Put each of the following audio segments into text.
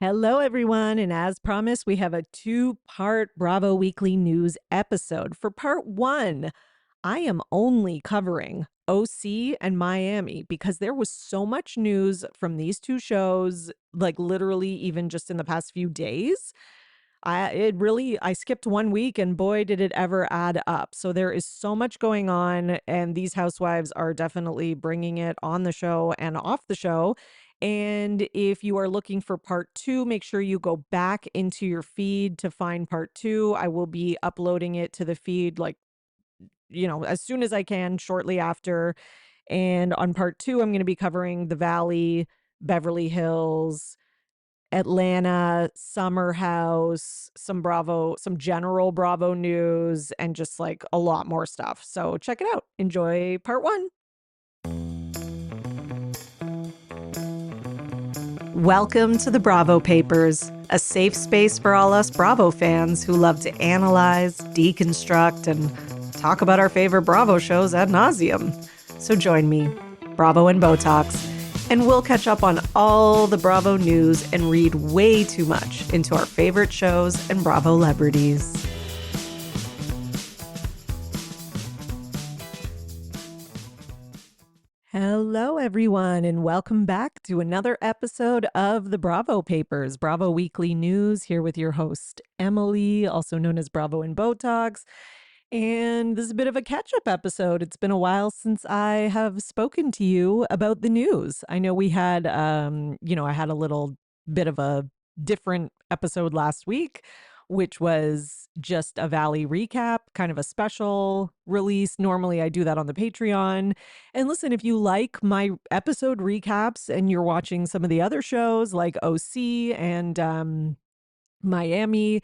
Hello, everyone. And as promised, we have a two-part Bravo Weekly News episode. For part one, I am only covering OC and Miami because there was so much news from these two shows, like literally even just in the past few days. I skipped 1 week and boy did it ever add up. So there is so much going on and these housewives are definitely bringing it on the show and off the show. And if you are looking for part 2, make sure you go back into your feed to find part 2. I will be uploading it to the feed as soon as I can shortly after. And on part 2, I'm going to be covering the Valley, Beverly Hills, Atlanta, Summer House, some general Bravo news, and just like a lot more stuff. So check it out. Enjoy part one. Welcome to the Bravo Papers, a safe space for all us Bravo fans who love to analyze, deconstruct, and talk about our favorite Bravo shows ad nauseum. So join me, Bravo and Botox, and we'll catch up on all the Bravo news and read way too much into our favorite shows and Bravo celebrities. Hello, everyone, and welcome back to another episode of the Bravo Papers, Bravo Weekly News, here with your host, Emily, also known as Bravo and Botox. And this is a bit of a catch-up episode. It's been a while since I have spoken to you about the news. I know we had, I had a little bit of a different episode last week, which was just a Valley recap, kind of a special release. Normally I do that on the Patreon. And listen, if you like my episode recaps and you're watching some of the other shows like OC and Miami,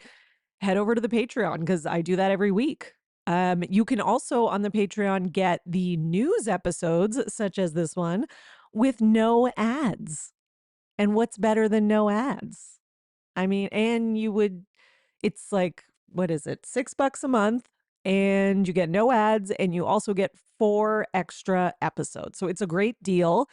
head over to the Patreon because I do that every week. You can also on the Patreon get the news episodes, such as this one, with no ads. And what's better than no ads? I mean, and it's like, what is it, $6 a month, and you get no ads, and you also get 4 extra episodes. So it's a great deal.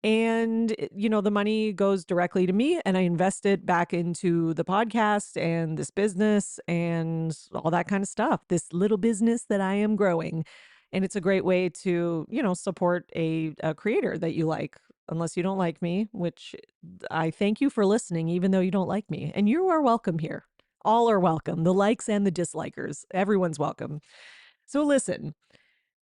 And, the money goes directly to me and I invest it back into the podcast and this business and all that kind of stuff, this little business that I am growing. And it's a great way to, support a creator that you like, unless you don't like me, which I thank you for listening, even though you don't like me. And you are welcome here. All are welcome. The likes and the dislikers. Everyone's welcome. So listen,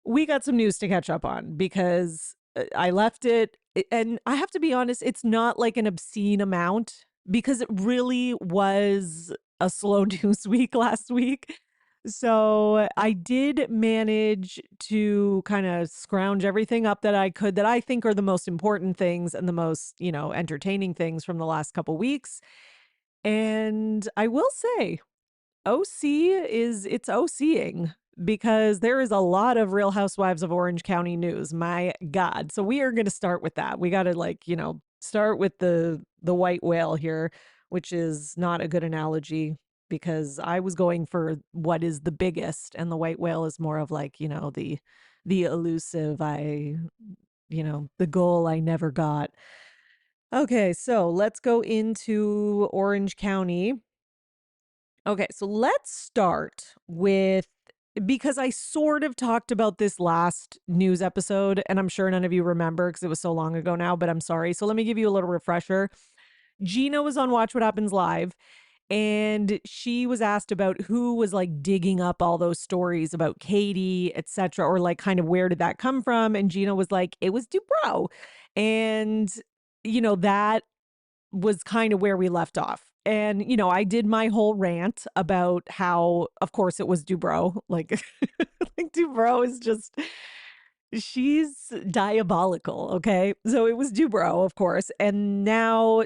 we got some news to catch up on because I left it. And I have to be honest, it's not like an obscene amount because it really was a slow news week last week. So I did manage to kind of scrounge everything up that I could that I think are the most important things and the most, entertaining things from the last couple weeks. And I will say, it's OCing because there is a lot of Real Housewives of Orange County news. My God. So we are going to start with that. We got to start with the white whale here, which is not a good analogy because I was going for what is the biggest and the white whale is more of like, the elusive the goal I never got. Okay, so let's go into Orange County. Okay, so let's start with because I sort of talked about this last news episode, and I'm sure none of you remember because it was so long ago now, but I'm sorry. So let me give you a little refresher. Gina was on Watch What Happens Live, and she was asked about who was like digging up all those stories about Katie, etc., or like kind of where did that come from? And Gina was like, it was Dubrow. And, that was kind of where we left off. And, I did my whole rant about how, of course, it was Dubrow. Like, like Dubrow is just, she's diabolical. Okay. So it was Dubrow, of course. And now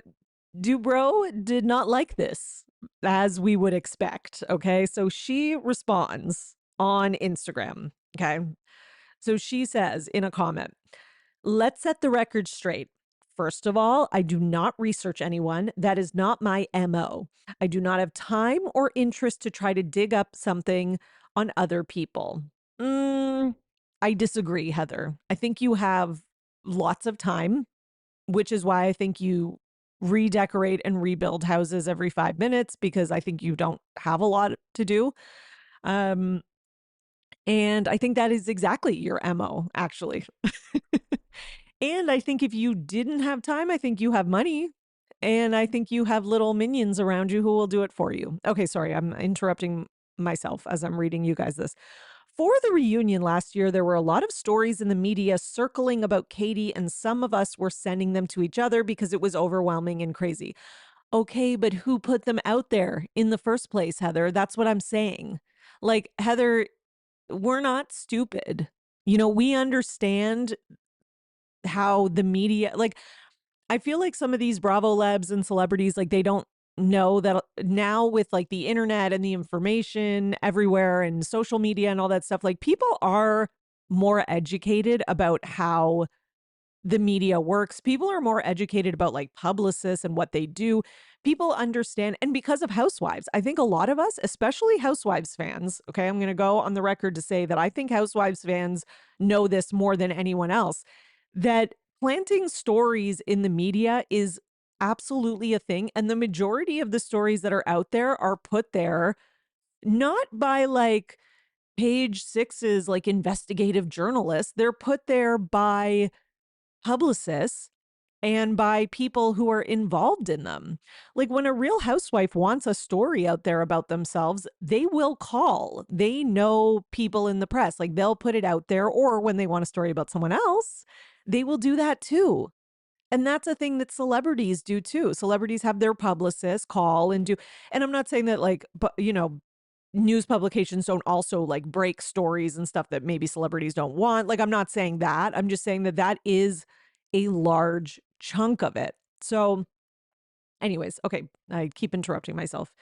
Dubrow did not like this, as we would expect. Okay. So she responds on Instagram. Okay. So she says in a comment, let's set the record straight. First of all, I do not research anyone. That is not my MO. I do not have time or interest to try to dig up something on other people. I disagree, Heather. I think you have lots of time, which is why I think you redecorate and rebuild houses every 5 minutes because I think you don't have a lot to do. Um, and I think that is exactly your MO, actually. And I think if you didn't have time, I think you have money. And I think you have little minions around you who will do it for you. Okay, sorry, I'm interrupting myself as I'm reading you guys this. For the reunion last year, there were a lot of stories in the media circling about Katie, and some of us were sending them to each other because it was overwhelming and crazy. Okay, but who put them out there in the first place, Heather? That's what I'm saying. Like, Heather, we're not stupid. We understand how the media, like, I feel like some of these Bravo Labs and celebrities, like, they don't know that now with like the internet and the information everywhere and social media and all that stuff, like, people are more educated about how the media works. People are more educated about like publicists and what they do. People understand. And because of Housewives, I think a lot of us, especially Housewives fans, okay, I'm going to go on the record to say that I think Housewives fans know this more than anyone else, that planting stories in the media is absolutely a thing. And the majority of the stories that are out there are put there not by like page six's like investigative journalists, they're put there by publicists and by people who are involved in them. Like when a real housewife wants a story out there about themselves, they will call. They know people in the press, like they'll put it out there, or when they want a story about someone else, they will do that too. And that's a thing that celebrities do too. Celebrities have their publicists call and do, and I'm not saying that like, but news publications don't also like break stories and stuff that maybe celebrities don't want. Like, I'm not saying that. I'm just saying that that is a large chunk of it. So, anyways, okay, I keep interrupting myself.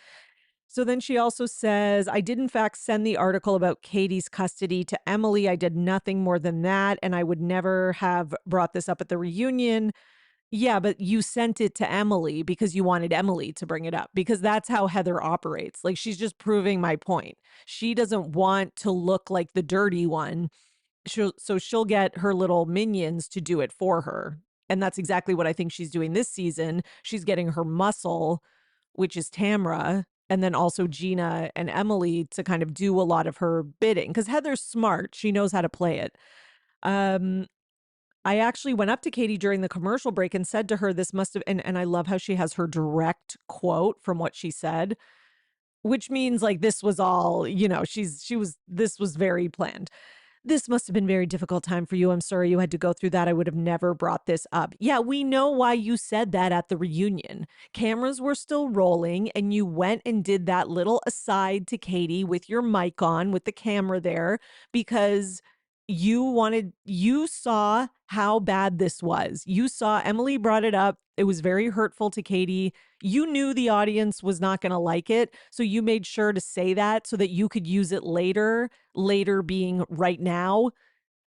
So then she also says, I did in fact send the article about Katie's custody to Emily. I did nothing more than that. And I would never have brought this up at the reunion. Yeah, but you sent it to Emily because you wanted Emily to bring it up, because that's how Heather operates. Like, she's just proving my point. She doesn't want to look like the dirty one. So she'll get her little minions to do it for her. And that's exactly what I think she's doing this season. She's getting her muscle, which is Tamra, and then also Gina and Emily to kind of do a lot of her bidding, because Heather's smart. She knows how to play it. Um, I actually went up to Katie during the commercial break and said to her, this must have, and I love how she has her direct quote from what she said, which means like this was all, this was very planned. This must have been a very difficult time for you. I'm sorry you had to go through that. I would have never brought this up. Yeah, we know why you said that at the reunion. Cameras were still rolling, and you went and did that little aside to Katie with your mic on, with the camera there, because you saw how bad this was. You saw Emily brought it up. It was very hurtful to Katie. You knew the audience was not going to like it. So you made sure to say that so that you could use it later being right now,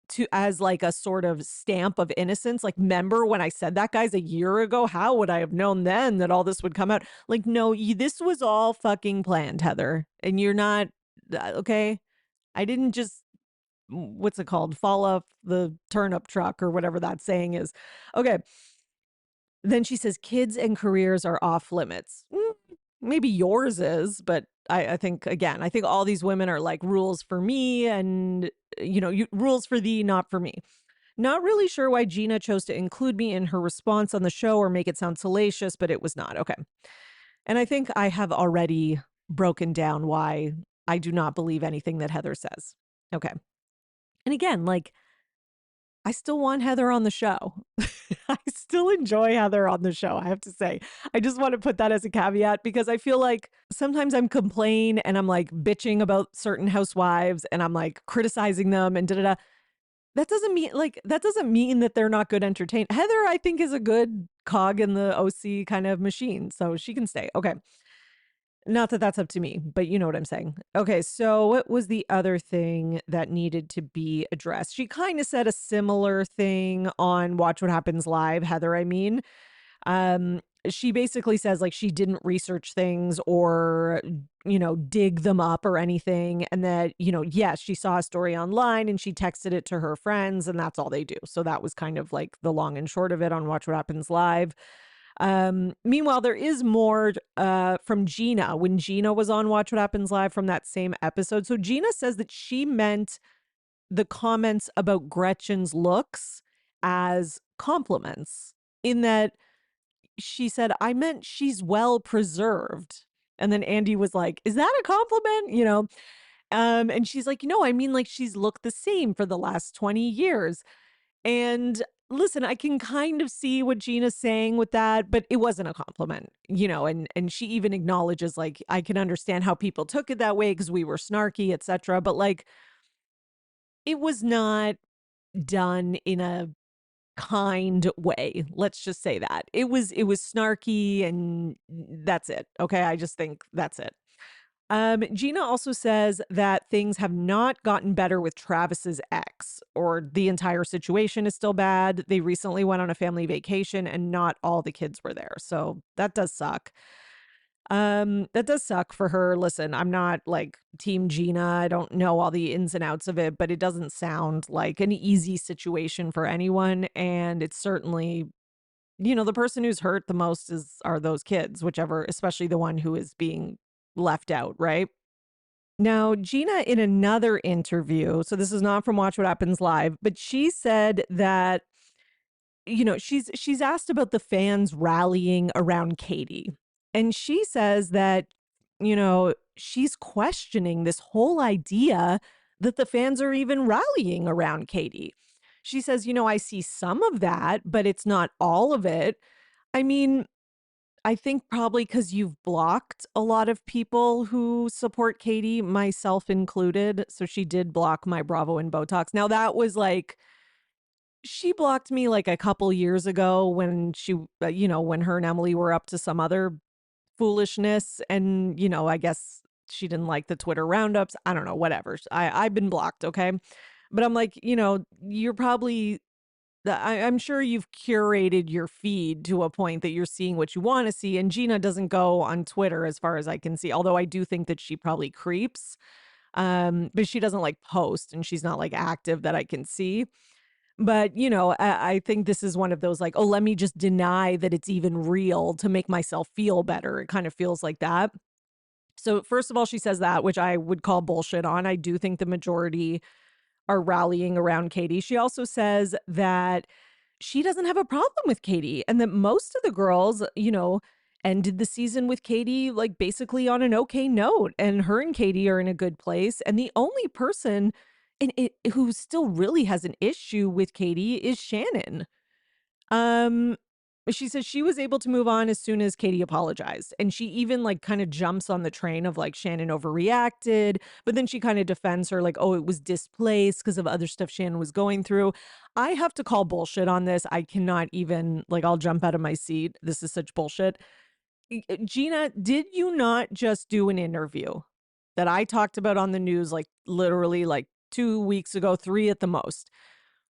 to as like a sort of stamp of innocence. Like, remember when I said that, guys, a year ago? How would I have known then that all this would come out? Like, no, this was all fucking planned, Heather. And you're not, okay? I didn't just, what's it called? Fall off the turnip truck or whatever that saying is. Okay. Then she says, kids and careers are off limits. Maybe yours is, but I think, again, I think all these women are like rules for me and, rules for thee, not for me. Not really sure why Gina chose to include me in her response on the show or make it sound salacious, but it was not. Okay. And I think I have already broken down why I do not believe anything that Heather says. Okay. And again, like, I still want Heather on the show. I still enjoy Heather on the show, I have to say. I just want to put that as a caveat, because I feel like sometimes I'm complaining and I'm like bitching about certain housewives and I'm like criticizing them and da-da-da. That doesn't mean that they're not good entertainment. Heather, I think, is a good cog in the OC kind of machine, so she can stay. Okay. Not that that's up to me, but you know what I'm saying. Okay, so what was the other thing that needed to be addressed? She kind of said a similar thing on Watch What Happens Live, Heather, I mean. She basically says like she didn't research things or, dig them up or anything. And that, yes, she saw a story online and she texted it to her friends and that's all they do. So that was kind of like the long and short of it on Watch What Happens Live. Meanwhile, there is more from Gina when Gina was on Watch What Happens Live from that same episode. So Gina says that she meant the comments about Gretchen's looks as compliments, in that she said, I meant she's well preserved. And then Andy was like, is that a compliment? And she's like, no, I mean, like, she's looked the same for the last 20 years. And listen, I can kind of see what Gina's saying with that, but it wasn't a compliment, and she even acknowledges, like, I can understand how people took it that way because we were snarky, etc. But like, it was not done in a kind way. Let's just say that. It was snarky, and that's it. Okay. I just think that's it. Gina also says that things have not gotten better with Travis's ex, or the entire situation is still bad. They recently went on a family vacation and not all the kids were there. So that does suck. That does suck for her. Listen, I'm not like team Gina. I don't know all the ins and outs of it, but it doesn't sound like an easy situation for anyone. And it's certainly, the person who's hurt the most are those kids, whichever, especially the one who is being left out, right? Now, Gina, in another interview, so this is not from Watch What Happens Live, but she said that, she's asked about the fans rallying around Katie. And she says that, she's questioning this whole idea that the fans are even rallying around Katie. She says, I see some of that, but it's not all of it. I mean, I think probably because you've blocked a lot of people who support Katie, myself included. So she did block my Bravo and Botox. Now that was like, she blocked me like a couple years ago when when her and Emily were up to some other foolishness. And, I guess she didn't like the Twitter roundups. I don't know, whatever. I've been blocked. Okay. But I'm like, you're probably I'm sure you've curated your feed to a point that you're seeing what you want to see. And Gina doesn't go on Twitter as far as I can see, although I do think that she probably creeps. But she doesn't like post, and she's not like active that I can see. But, I think this is one of those like, oh, let me just deny that it's even real to make myself feel better. It kind of feels like that. So, first of all, she says that, which I would call bullshit on. I do think the majority are rallying around Katie. She also says that she doesn't have a problem with Katie, and that most of the girls, ended the season with Katie like basically on an okay note, and her and Katie are in a good place. And the only person who still really has an issue with Katie is Shannon. Um, she says she was able to move on as soon as Katie apologized. And she even like kind of jumps on the train of like Shannon overreacted, but then she kind of defends her like, oh, it was displaced because of other stuff Shannon was going through. I have to call bullshit on this. I cannot even, like, I'll jump out of my seat. This is such bullshit. Gina, did you not just do an interview that I talked about on the news, like literally like 2 weeks ago, 3 at the most,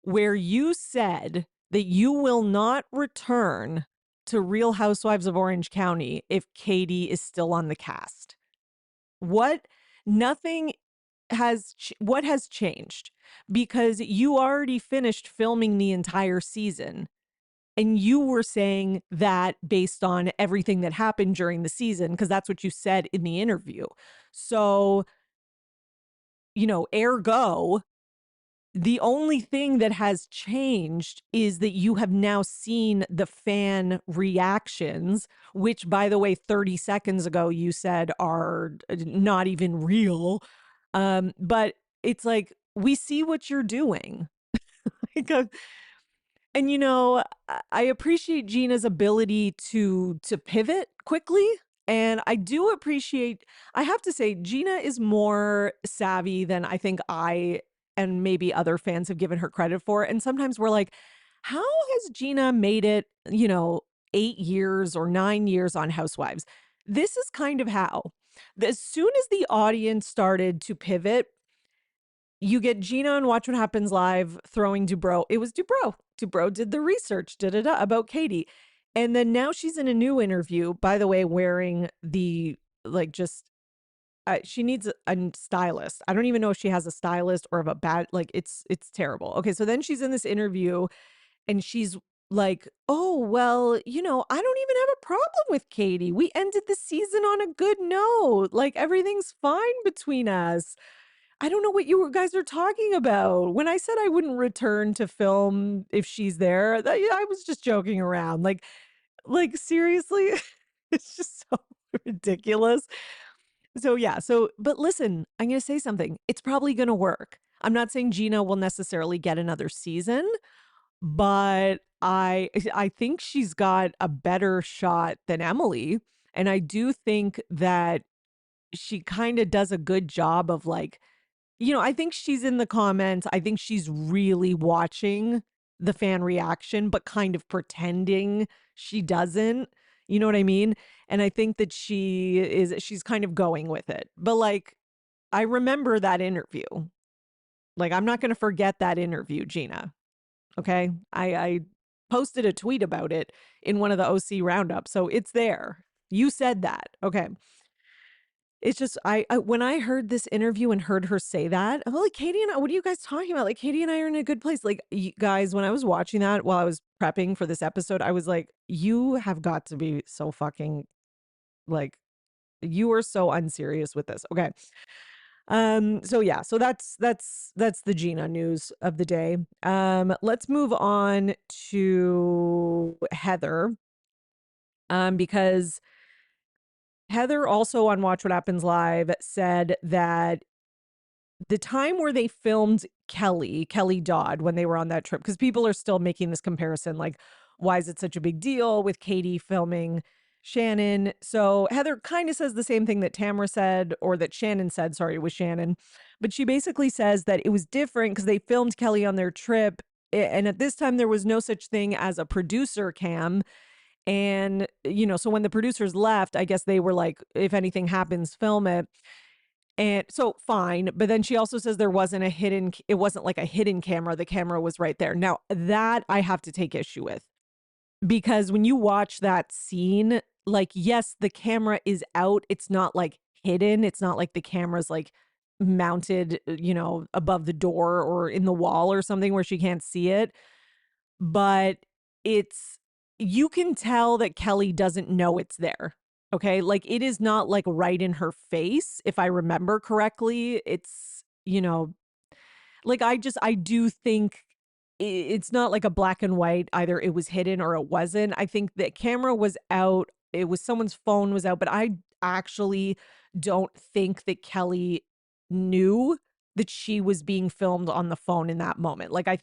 where you said that you will not return to Real Housewives of Orange County if Katie is still on the cast? What? Nothing what has changed? Because you already finished filming the entire season, and you were saying that based on everything that happened during the season, because that's what you said in the interview. So, ergo, the only thing that has changed is that you have now seen the fan reactions, which, by the way, 30 seconds ago you said are not even real. But it's like, we see what you're doing. Like, and I appreciate Gina's ability to pivot quickly. And I do appreciate, I have to say, Gina is more savvy than I think I and maybe other fans have given her credit for. And sometimes we're like, how has Gina made it, 8 years or 9 years on Housewives? This is kind of how. As soon as the audience started to pivot, you get Gina and Watch What Happens Live throwing Dubrow. It was Dubrow. Dubrow did the research, about Katie. And then now she's in a new interview, by the way, wearing the, like, just, she needs a stylist. I don't even know if she has a stylist or of a bad, like, it's terrible. Okay. So then she's in this interview and she's like, oh, well, I don't even have a problem with Katie. We ended the season on a good note. Like, everything's fine between us. I don't know what you guys are talking about. When I said I wouldn't return to film if she's there, I was just joking around. Like seriously, it's just so ridiculous. So yeah, but listen, I'm going to say something. It's probably going to work. I'm not saying Gina will necessarily get another season, but I think she's got a better shot than Emily, and I do think that she kind of does a good job of like, I think she's in the comments. I think she's really watching the fan reaction, but kind of pretending she doesn't. You know what I mean? And I think that she's kind of going with it. But like, I remember that interview. Like, I'm not going to forget that interview, Gina. Okay. I posted a tweet about it in one of the OC roundups. So it's there. You said that. Okay. It's just I when I heard this interview and heard her say that, I'm like, Katie and I, what are you guys talking about? Like, Katie and I are in a good place. Like, you guys, when I was watching that while I was prepping for this episode, I was like, you have got to be so fucking like, you are so unserious with this. Okay. So yeah, so that's the Gina news of the day. Let's move on to Heather. Because Heather also on Watch What Happens Live said that the time where they filmed Kelly Dodd, when they were on that trip, because people are still making this comparison, like, why is it such a big deal with Katie filming Shannon? So Heather kind of says the same thing that Tamara said, or that Shannon said, sorry, it was Shannon. But she basically says that it was different because they filmed Kelly on their trip. And at this time, there was no such thing as a producer cam. And, so when the producers left, I guess they were like, if anything happens, film it. And so fine, but then she also says it wasn't like a hidden camera. The camera was right there. Now, that I have to take issue with, because when you watch that scene, like, yes, the camera is out. It's not like hidden. It's not like the camera's like mounted, above the door or in the wall or something where she can't see it. But you can tell that Kelly doesn't know it's there. Okay. Like, it is not like right in her face. If I remember correctly, it's, like, I do think it's not like a black and white, either it was hidden or it wasn't. I think the camera was out. It was someone's phone was out, but I actually don't think that Kelly knew that she was being filmed on the phone in that moment. Like, I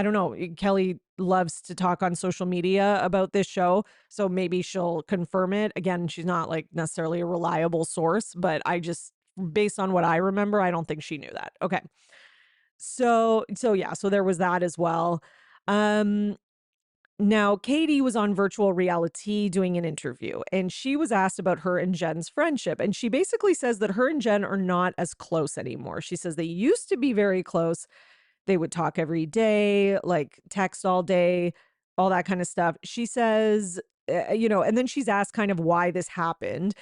don't know. Kelly loves to talk on social media about this show, so maybe she'll confirm it. Again, she's not like necessarily a reliable source, but based on what I remember, I don't think she knew that. Okay. So yeah, so there was that as well. Um Now, Katie was on virtual reality doing an interview, and she was asked about her and Jen's friendship. And she basically says that her and Jen are not as close anymore. She says they used to be very close. They would talk every day, like text all day, all that kind of stuff. She says, and then she's asked kind of why this happened.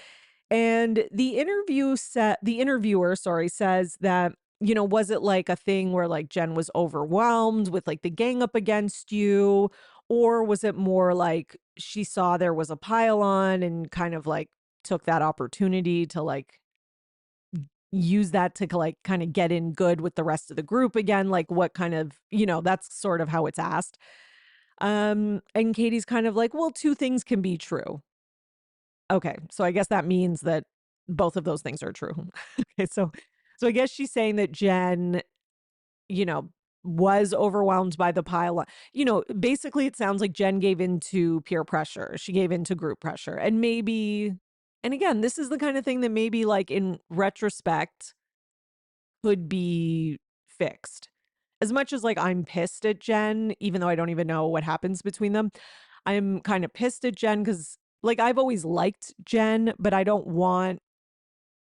And the interviewer, sorry, says that, was it like a thing where like Jen was overwhelmed with like the gang up against you? Or was it more like she saw there was a pile on and kind of like took that opportunity to like use that to like kind of get in good with the rest of the group again? Like, what kind of, that's sort of how it's asked. And Katie's kind of like, well, two things can be true. Okay, so I guess that means that both of those things are true. Okay, so I guess she's saying that Jen, you know, was overwhelmed by the pile on. Basically it sounds like Jen gave into peer pressure. She gave into group pressure. And again, this is the kind of thing that maybe like in retrospect could be fixed. As much as like I'm pissed at Jen, even though I don't even know what happens between them, I'm kind of pissed at Jen because like I've always liked Jen, but I don't want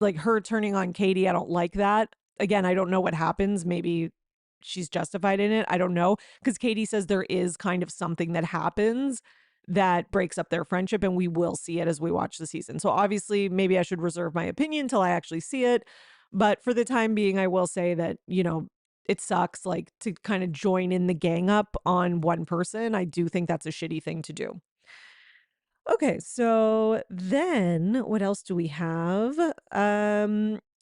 like her turning on Katie. I don't like that. Again, I don't know what happens. Maybe she's justified in it. I don't know. Because Katie says there is kind of something that happens that breaks up their friendship, and we will see it as we watch the season. So obviously, maybe I should reserve my opinion till I actually see it. But for the time being, I will say that, it sucks, like, to kind of join in the gang up on one person. I do think that's a shitty thing to do. Okay, so then what else do we have?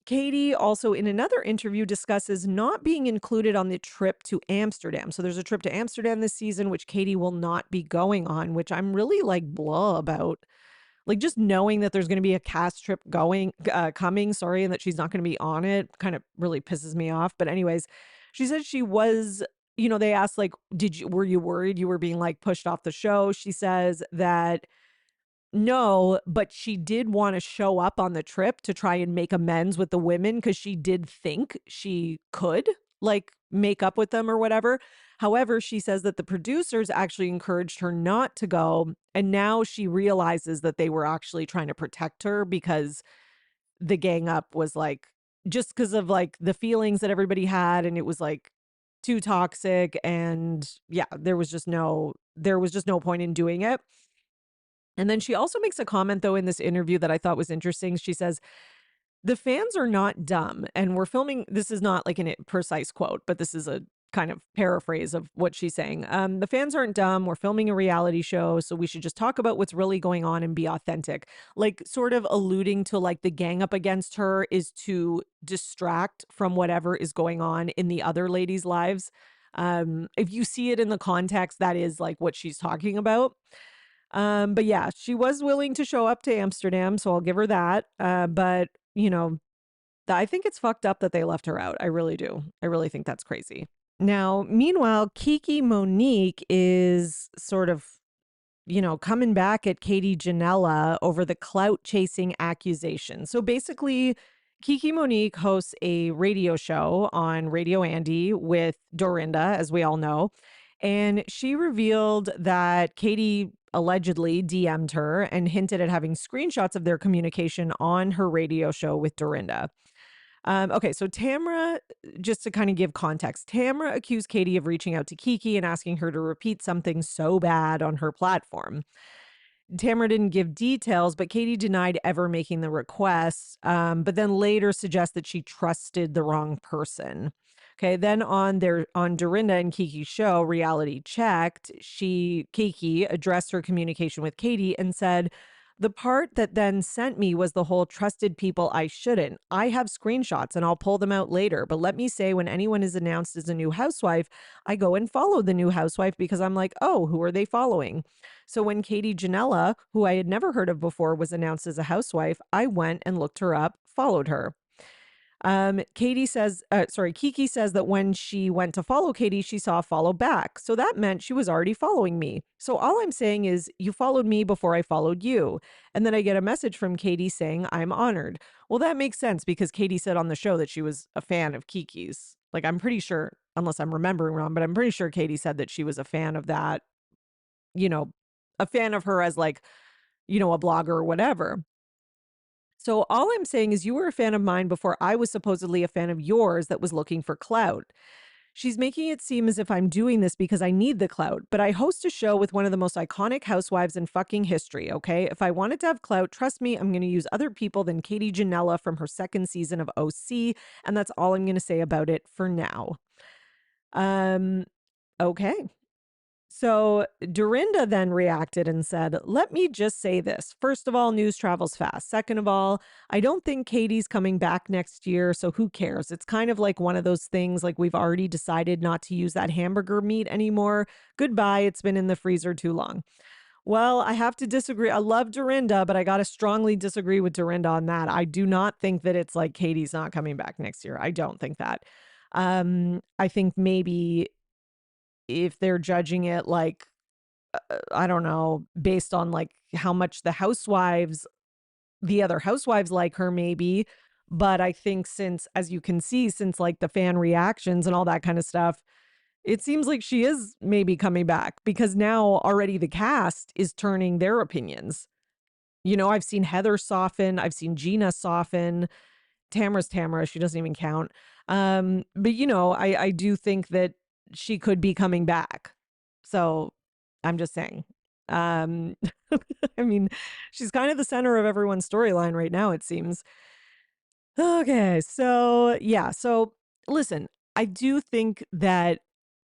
Katie also in another interview discusses not being included on the trip to Amsterdam. So there's a trip to Amsterdam this season, which Katie will not be going on, which I'm really like blah about. Like just knowing that there's going to be a cast trip coming, sorry, and that she's not going to be on it kind of really pisses me off. But anyways, she said she was, they asked like, were you worried you were being like pushed off the show? She says that no, but she did want to show up on the trip to try and make amends with the women because she did think she could like make up with them or whatever. However, she says that the producers actually encouraged her not to go. And now she realizes that they were actually trying to protect her because the gang up was like, just because of like the feelings that everybody had. And it was like too toxic. And yeah, there was just no point in doing it. And then she also makes a comment, though, in this interview that I thought was interesting. She says, the fans are not dumb. And we're filming, this is not like a precise quote, but this is a kind of paraphrase of what she's saying. The fans aren't dumb. We're filming a reality show. So we should just talk about what's really going on and be authentic. Like, sort of alluding to like the gang up against her is to distract from whatever is going on in the other ladies' lives. If you see it in the context, that is like what she's talking about. But yeah, she was willing to show up to Amsterdam, so I'll give her that. But I think it's fucked up that they left her out. I really do. I really think that's crazy. Now, meanwhile, Kiki Monique is sort of, coming back at Katie Janela over the clout chasing accusation. So basically, Kiki Monique hosts a radio show on Radio Andy with Dorinda, as we all know. And she revealed that Katie allegedly DM'd her and hinted at having screenshots of their communication on her radio show with Dorinda. Okay, so Tamra, just to kind of give context, Tamra accused Katie of reaching out to Kiki and asking her to repeat something so bad on her platform. Tamara didn't give details, but Katie denied ever making the request, but then later suggests that she trusted the wrong person. Okay, then on Dorinda and Kiki's show, Reality Checked, Kiki addressed her communication with Katie and said, the part that then sent me was the whole trusted people I shouldn't. I have screenshots and I'll pull them out later. But let me say, when anyone is announced as a new housewife, I go and follow the new housewife because I'm like, oh, who are they following? So when Katie Janela, who I had never heard of before, was announced as a housewife, I went and looked her up, followed her. Kiki says that when she went to follow Katie, she saw follow back. So that meant she was already following me. So all I'm saying is you followed me before I followed you. And then I get a message from Katie saying I'm honored. Well, that makes sense because Katie said on the show that she was a fan of Kiki's. Like, I'm pretty sure, unless I'm remembering wrong, but I'm pretty sure Katie said that she was a fan of that, a fan of her as like, a blogger or whatever. So all I'm saying is you were a fan of mine before I was supposedly a fan of yours that was looking for clout. She's making it seem as if I'm doing this because I need the clout, but I host a show with one of the most iconic housewives in fucking history, okay? If I wanted to have clout, trust me, I'm going to use other people than Katie Janela from her second season of OC, and that's all I'm going to say about it for now. Okay. So Dorinda then reacted and said, let me just say this. First of all, news travels fast. Second of all, I don't think Katie's coming back next year, so who cares? It's kind of like one of those things like we've already decided not to use that hamburger meat anymore. Goodbye, it's been in the freezer too long. Well, I have to disagree. I love Dorinda, but I got to strongly disagree with Dorinda on that. I do not think that it's like Katie's not coming back next year. I don't think that. I think maybe if they're judging it like, I don't know, based on like how much the other housewives like her, maybe. But I think since, as you can see, since like the fan reactions and all that kind of stuff, it seems like she is maybe coming back because now already the cast is turning their opinions. I've seen Heather soften, I've seen Gina soften. Tamara's Tamara, she doesn't even count. But I do think that she could be coming back. So I'm just saying. I mean, she's kind of the center of everyone's storyline right now, it seems. Okay, so yeah, so listen, I do think that,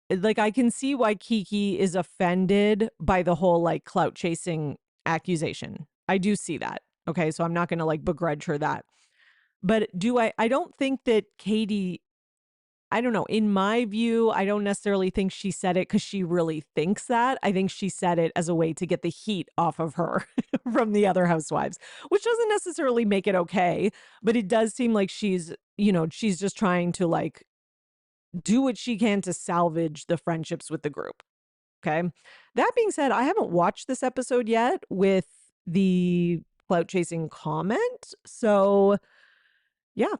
like, I can see why Kiki is offended by the whole, like, clout chasing accusation. I do see that. Okay, so I'm not gonna, like, begrudge her that. But I don't think that Katie, I don't know, in my view, I don't necessarily think she said it because she really thinks that. I think she said it as a way to get the heat off of her from the other housewives, which doesn't necessarily make it okay, but it does seem like she's just trying to, like, do what she can to salvage the friendships with the group. Okay. That being said, I haven't watched this episode yet with the clout chasing comment. So yeah,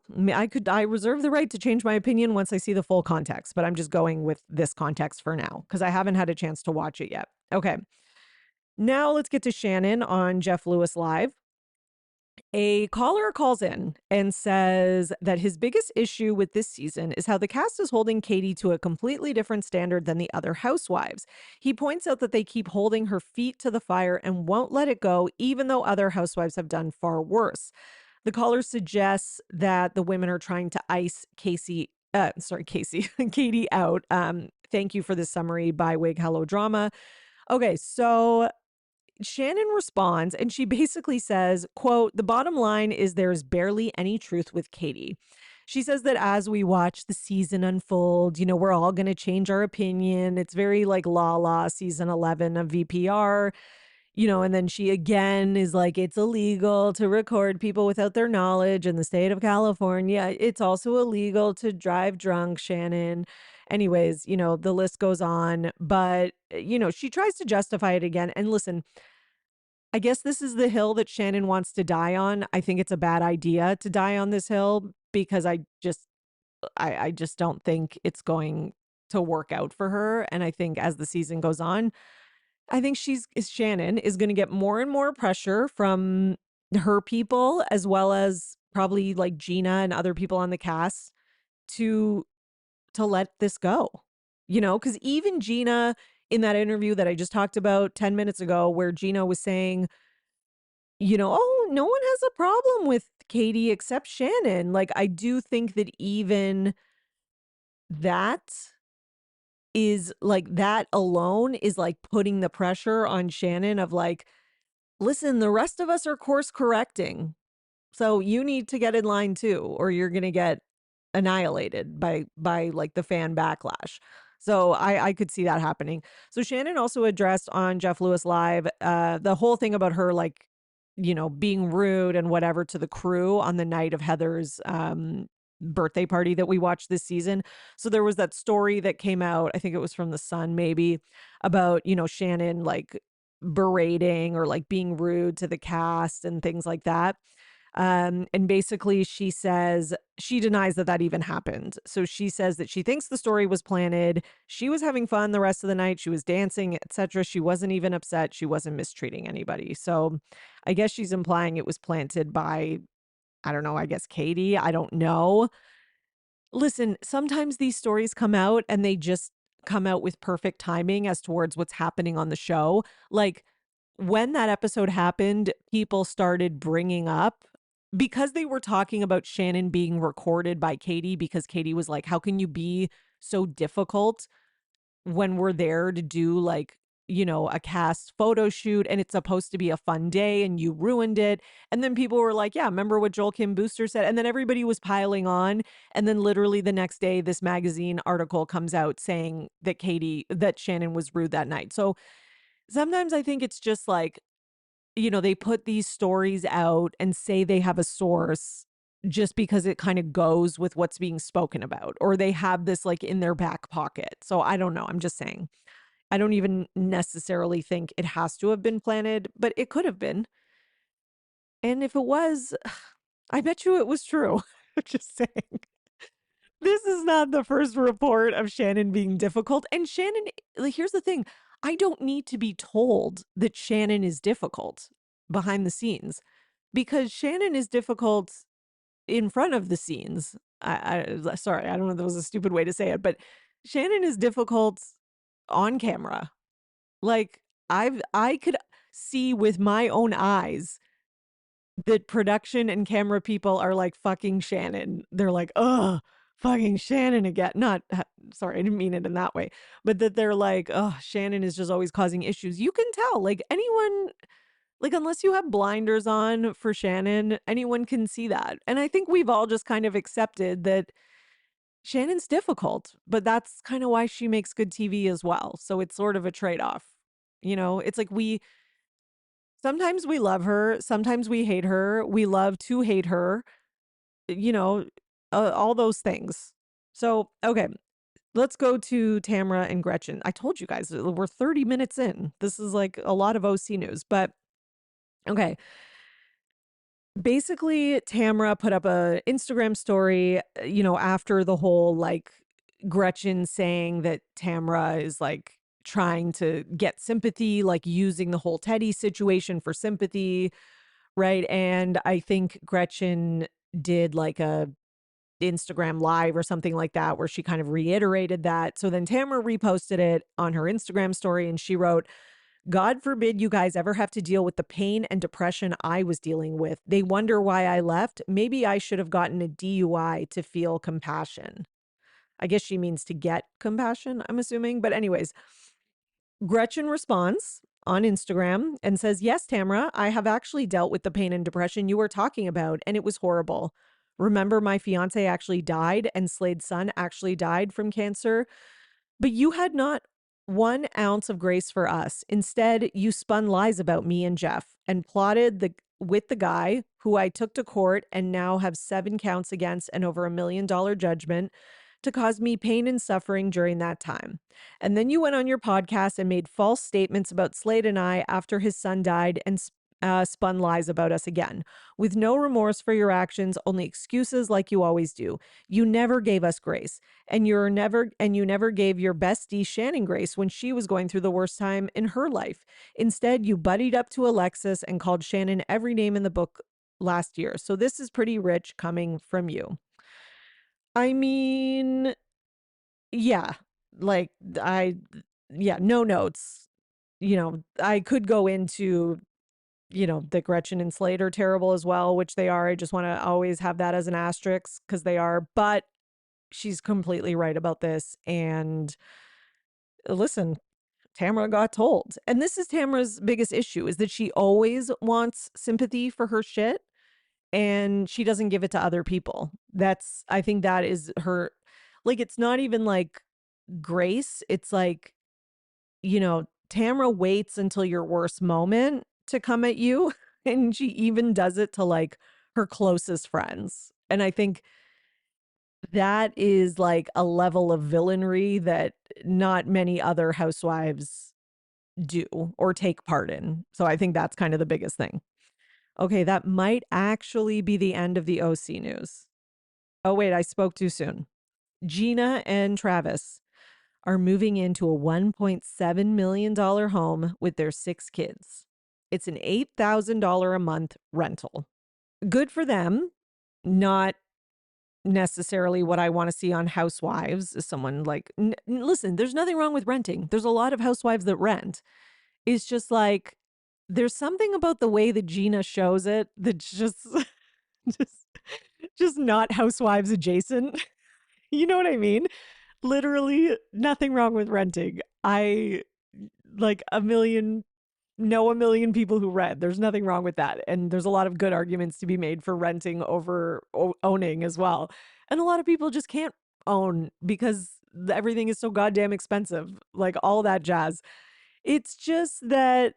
I reserve the right to change my opinion once I see the full context, but I'm just going with this context for now because I haven't had a chance to watch it yet. Okay. Now let's get to Shannon on Jeff Lewis Live. A caller calls in and says that his biggest issue with this season is how the cast is holding Katie to a completely different standard than the other housewives. He points out that they keep holding her feet to the fire and won't let it go, even though other housewives have done far worse. The caller suggests that the women are trying to ice Casey, Katie out. Thank you for this summary by Wig Hello Drama. Okay, so Shannon responds and she basically says, quote, "The bottom line is there's barely any truth with Katie." She says that as we watch the season unfold, we're all going to change our opinion. It's very like La season 11 of VPR, and then she again is like, it's illegal to record people without their knowledge in the state of California. It's also illegal to drive drunk, Shannon. Anyways, the list goes on, but she tries to justify it again. And listen, I guess this is the hill that Shannon wants to die on. I think it's a bad idea to die on this hill because I just don't think it's going to work out for her. And I think as the season goes on, I think Shannon is going to get more and more pressure from her people as well as probably like Gina and other people on the cast to let this go. Cuz even Gina in that interview that I just talked about 10 minutes ago where Gina was saying, oh, no one has a problem with Katie except Shannon. Like I do think that even that is like that alone is like putting the pressure on Shannon of like, listen, the rest of us are course correcting. So you need to get in line too, or you're going to get annihilated by like the fan backlash. So I could see that happening. So Shannon also addressed on Jeff Lewis Live the whole thing about her like, being rude and whatever to the crew on the night of Heather's birthday party that we watched this season. So there was that story that came out, I think it was from The Sun maybe, about, Shannon like berating or like being rude to the cast and things like that. And basically she says she denies that even happened. So she says that she thinks the story was planted. She was having fun the rest of the night. She was dancing, etc. She wasn't even upset. She wasn't mistreating anybody. So I guess she's implying it was planted by, I don't know, I guess Katie. I don't know. Listen, sometimes these stories come out and they just come out with perfect timing as towards what's happening on the show. Like when that episode happened, people started bringing up because they were talking about Shannon being recorded by Katie because Katie was like, how can you be so difficult when we're there to do like, a cast photo shoot and it's supposed to be a fun day and you ruined it. And then people were like, yeah, remember what Joel Kim Booster said? And then everybody was piling on. And then literally the next day, this magazine article comes out saying that Shannon was rude that night. So sometimes I think it's just like, they put these stories out and say they have a source just because it kind of goes with what's being spoken about, or they have this like in their back pocket. So I don't know. I'm just saying. I don't even necessarily think it has to have been planted, but it could have been. And if it was, I bet you it was true. I'm just saying. This is not the first report of Shannon being difficult. And Shannon, like, here's the thing. I don't need to be told that Shannon is difficult behind the scenes because Shannon is difficult in front of the scenes. Sorry, I don't know if that was a stupid way to say it, but Shannon is difficult on camera. Like I could see with my own eyes that production and camera people are like fucking Shannon. They're like, ugh, fucking Shannon again. Not, sorry, I didn't mean it in that way, but that they're like, oh, Shannon is just always causing issues. You can tell, like, anyone, like, unless you have blinders on for Shannon, anyone can see that. And I think we've all just kind of accepted that Shannon's difficult, but that's kind of why she makes good TV as well. So it's sort of a trade off. You know, it's like sometimes we love her, sometimes we hate her, we love to hate her, you know, all those things. So, okay, let's go to Tamra and Gretchen. I told you guys we're 30 minutes in. This is like a lot of OC news, but okay. Basically, Tamra put up a Instagram story, after the whole like Gretchen saying that Tamra is like trying to get sympathy, like using the whole Teddy situation for sympathy, right? And I think Gretchen did like a Instagram live or something like that where she kind of reiterated that. So then Tamra reposted it on her Instagram story and she wrote, God forbid you guys ever have to deal with the pain and depression I was dealing with. They wonder why I left. Maybe I should have gotten a DUI to feel compassion. I guess she means to get compassion, I'm assuming. But, anyways, Gretchen responds on Instagram and says, yes, Tamra, I have actually dealt with the pain and depression you were talking about, and it was horrible. Remember, my fiance actually died, and Slade's son actually died from cancer. But you had not 1 ounce of grace for us. Instead, you spun lies about me and Jeff and plotted with the guy who I took to court and now have 7 counts against and over $1 million judgment to cause me pain and suffering during that time. And then you went on your podcast and made false statements about Slade and I after his son died and spun lies about us again, with no remorse for your actions, only excuses like you always do. You never gave us grace, and you never gave your bestie Shannon grace when she was going through the worst time in her life. Instead, you buddied up to Alexis and called Shannon every name in the book last year. So this is pretty rich coming from you. I mean, yeah, like no notes. I could go into that Gretchen and Slade are terrible as well, which they are. I just want to always have that as an asterisk because they are. But she's completely right about this. And listen, Tamra got told. And this is Tamra's biggest issue is that she always wants sympathy for her shit and she doesn't give it to other people. I think that is her, like, it's not even like grace. It's like, Tamra waits until your worst moment to come at you. And she even does it to like her closest friends. And I think that is like a level of villainry that not many other housewives do or take part in. So I think that's kind of the biggest thing. Okay, that might actually be the end of the OC news. Oh, wait, I spoke too soon. Gina and Travis are moving into a $1.7 million home with their 6 kids. It's an $8,000 a month rental. Good for them. Not necessarily what I want to see on Housewives. Someone like, listen, there's nothing wrong with renting. There's a lot of housewives that rent. It's just like, there's something about the way that Gina shows it that's just, just not Housewives adjacent. You know what I mean? Literally nothing wrong with renting. I like know a million people who rent. There's nothing wrong with that. And there's a lot of good arguments to be made for renting over owning as well. And a lot of people just can't own because everything is so goddamn expensive, like all that jazz. It's just that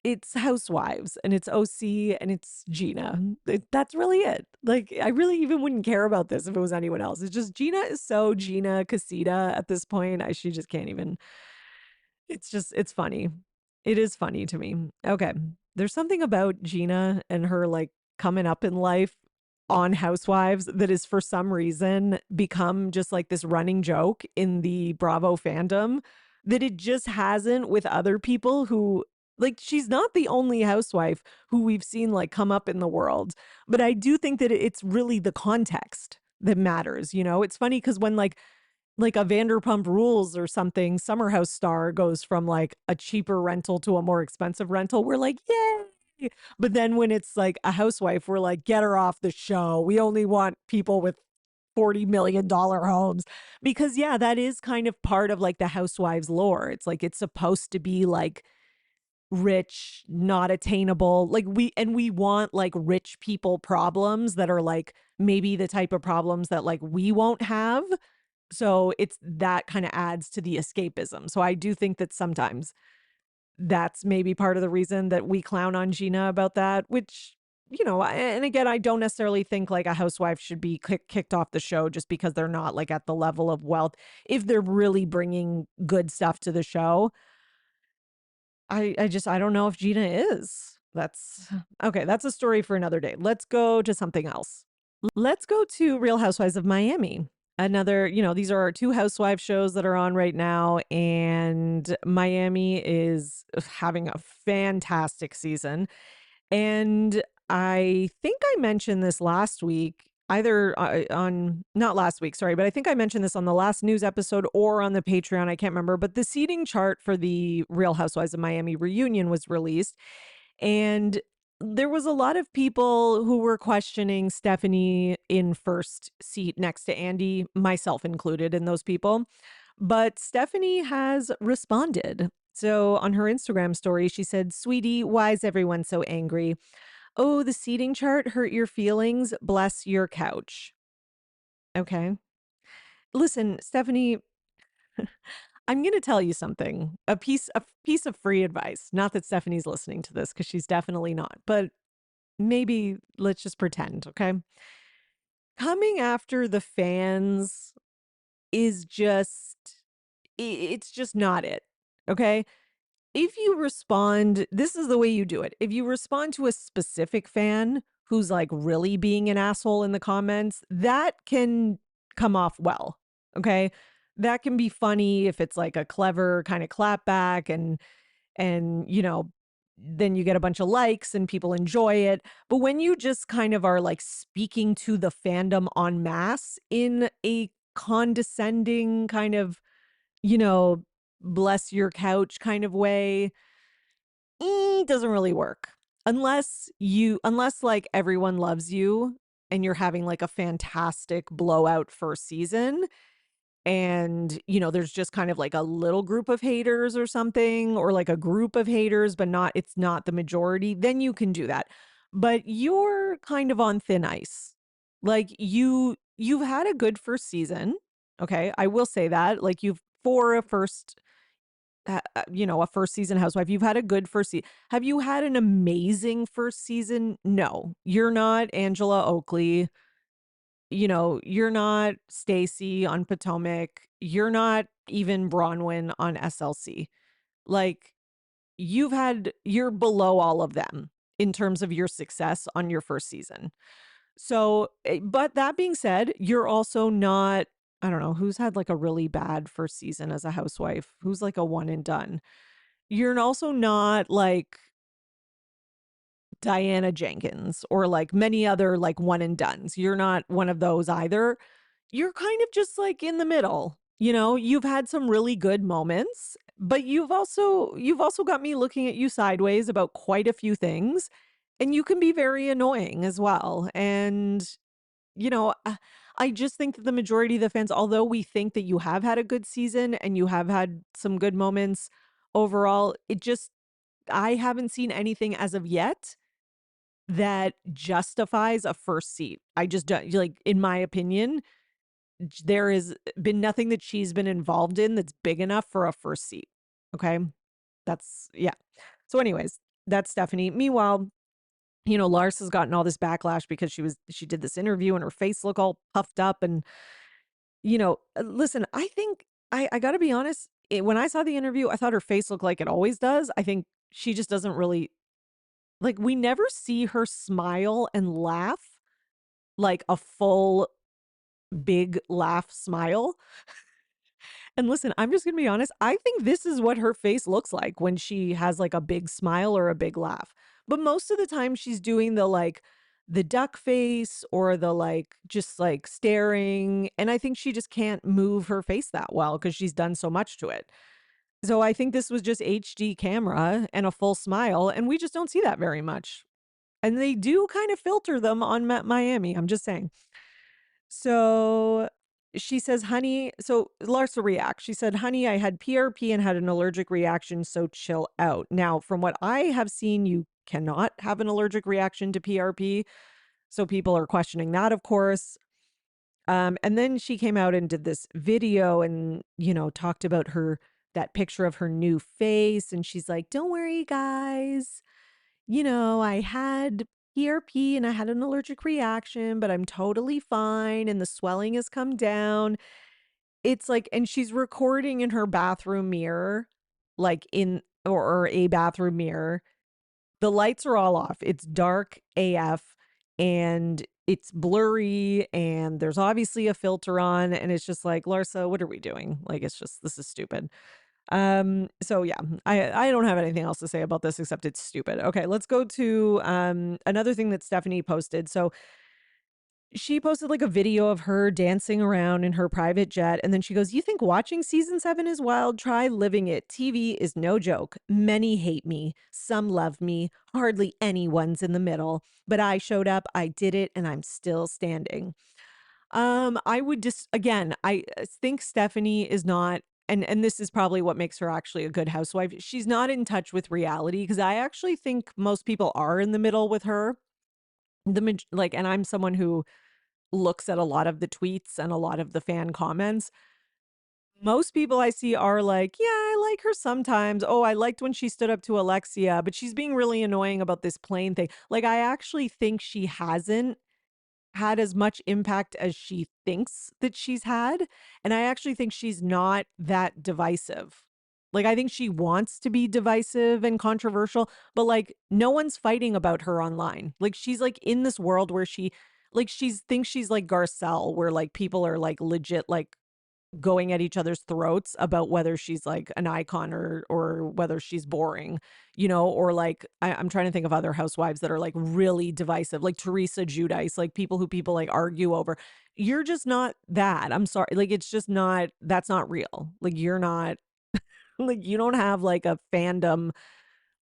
it's Housewives and it's OC and it's Gina. That's really it. Like, I really even wouldn't care about this if it was anyone else. It's just Gina is so Gina Casita at this point. She just can't even. It's funny. It is funny to me. Okay. There's something about Gina and her like coming up in life on Housewives that is for some reason become just like this running joke in the Bravo fandom that it just hasn't with other people who like she's not the only housewife who we've seen like come up in the world. But I do think that it's really the context that matters. It's funny because when like a Vanderpump Rules or something, Summer House star goes from like a cheaper rental to a more expensive rental, we're like, yay. But then when it's like a housewife, we're like, get her off the show. We only want people with $40 million homes. Because yeah, that is kind of part of like the housewives lore. It's like it's supposed to be like rich, not attainable. Like we want like rich people problems that are like maybe the type of problems that like we won't have. So it's that kind of adds to the escapism. So I do think that sometimes that's maybe part of the reason that we clown on Gina about that, which, and again, I don't necessarily think like a housewife should be kicked off the show just because they're not like at the level of wealth. If they're really bringing good stuff to the show, I don't know if Gina is. That's okay. That's a story for another day. Let's go to something else. Let's go to Real Housewives of Miami. Another, these are our two housewife shows that are on right now, and Miami is having a fantastic season. And I think I mentioned this last week, either on, not last week, sorry, but I think I mentioned this on the last news episode or on the Patreon. I can't remember, but the seating chart for the Real Housewives of Miami reunion was released. And there was a lot of people who were questioning Stephanie in first seat next to Andy, myself included in those people. But Stephanie has responded. So on her Instagram story, she said, "Sweetie, why is everyone so angry? Oh, the seating chart hurt your feelings. Bless your couch." Okay. Listen, Stephanie, I'm going to tell you something. A piece of free advice. Not that Stephanie's listening to this because she's definitely not. But maybe let's just pretend, okay? Coming after the fans is just it's just not it. Okay? If you respond, this is the way you do it. If you respond to a specific fan who's like really being an asshole in the comments, that can come off well. Okay? That can be funny if it's like a clever kind of clapback and then you get a bunch of likes and people enjoy it. But when you just kind of are like speaking to the fandom en masse in a condescending kind of, you know, bless your couch kind of way, doesn't really work. Unless like everyone loves you and you're having like a fantastic blowout first season, and there's just kind of like a little group of haters or something, or like a group of haters but it's not the majority, then you can do that. But you're kind of on thin ice. Like you've had a good first season. Okay, I will say that. Like you've for a first a first season housewife, you've had a good first season. Have you had an amazing first season? No, you're not Angela Oakley. You're not Stacy on Potomac. You're not even Bronwyn on SLC. Like you're below all of them in terms of your success on your first season. So, but that being said, you're also not, I don't know, who's had like a really bad first season as a housewife, who's like a one and done. You're also not like Diana Jenkins or like many other like one and dones. You're not one of those either. You're kind of just like in the middle. You've had some really good moments, but you've also got me looking at you sideways about quite a few things, and you can be very annoying as well. And you know, uh, I just think that the majority of the fans, although we think that you have had a good season and you have had some good moments overall, I haven't seen anything as of yet that justifies a first seat. I just don't, like, in my opinion, there has been nothing that she's been involved in that's big enough for a first seat. Okay. Yeah. So, anyways, that's Stephanie. Meanwhile, Lars has gotten all this backlash because she did this interview and her face looked all puffed up. And, listen, I think I got to be honest. When I saw the interview, I thought her face looked like it always does. I think she just doesn't really like, we never see her smile and laugh like a full big laugh smile. And listen, I'm just gonna be honest. I think this is what her face looks like when she has like a big smile or a big laugh. But most of the time she's doing the duck face or the like just like staring. And I think she just can't move her face that well because she's done so much to it. So I think this was just HD camera and a full smile, and we just don't see that very much. And they do kind of filter them on Miami. I'm just saying. So she says, honey, so Larsa reacts. She said, honey, I had PRP and had an allergic reaction, so chill out. Now, from what I have seen, you cannot have an allergic reaction to PRP. So people are questioning that, of course. And then she came out and did this video and, talked about that picture of her new face. And she's like, don't worry, guys. I had PRP and I had an allergic reaction, but I'm totally fine. And the swelling has come down. It's like, and she's recording in her bathroom mirror, like or a bathroom mirror. The lights are all off. It's dark AF and it's blurry and there's obviously a filter on. And it's just like, Larsa, what are we doing? Like, this is stupid. So yeah, I don't have anything else to say about this except it's stupid. Okay, let's go to another thing that Stephanie posted. So she posted like a video of her dancing around in her private jet and then she goes, "You think watching season 7 is wild? Try living it. TV is no joke. Many hate me, some love me, hardly anyone's in the middle, but I showed up, I did it and I'm still standing." I would just again, I think Stephanie is not and this is probably what makes her actually a good housewife. She's not in touch with reality because I actually think most people are in the middle with her. And I'm someone who looks at a lot of the tweets and a lot of the fan comments. Most people I see are like, yeah, I like her sometimes. Oh, I liked when she stood up to Alexia, but she's being really annoying about this plane thing. Like, I actually think she hasn't had as much impact as she thinks that she's had. And I actually think she's not that divisive. Like, I think she wants to be divisive and controversial, but like, no one's fighting about her online. Like, she's like in this world where she's thinks she's like Garcelle, where like people are like legit, like going at each other's throats about whether she's like an icon or whether she's boring, or like I'm trying to think of other housewives that are like really divisive, like Teresa Giudice, like people like argue over. You're just not that. I'm sorry. Like it's just not that's not real. Like you're not like you don't have like a fandom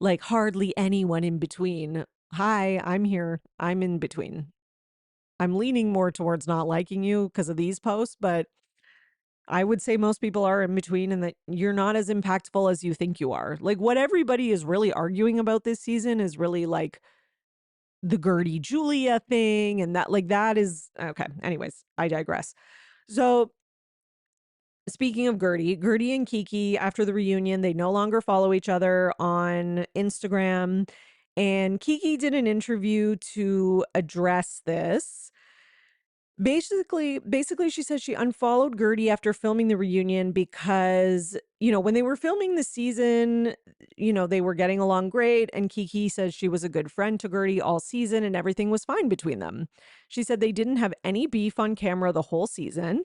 like hardly anyone in between. Hi, I'm here. I'm in between. I'm leaning more towards not liking you because of these posts, but I would say most people are in between and that you're not as impactful as you think you are. Like what everybody is really arguing about this season is really like the Gertie Julia thing and that is okay. Anyways, I digress. So speaking of Gertie and Kiki after the reunion, they no longer follow each other on Instagram and Kiki did an interview to address this. Basically, she says she unfollowed Gertie after filming the reunion because, when they were filming the season, they were getting along great. And Kiki says she was a good friend to Gertie all season and everything was fine between them. She said they didn't have any beef on camera the whole season.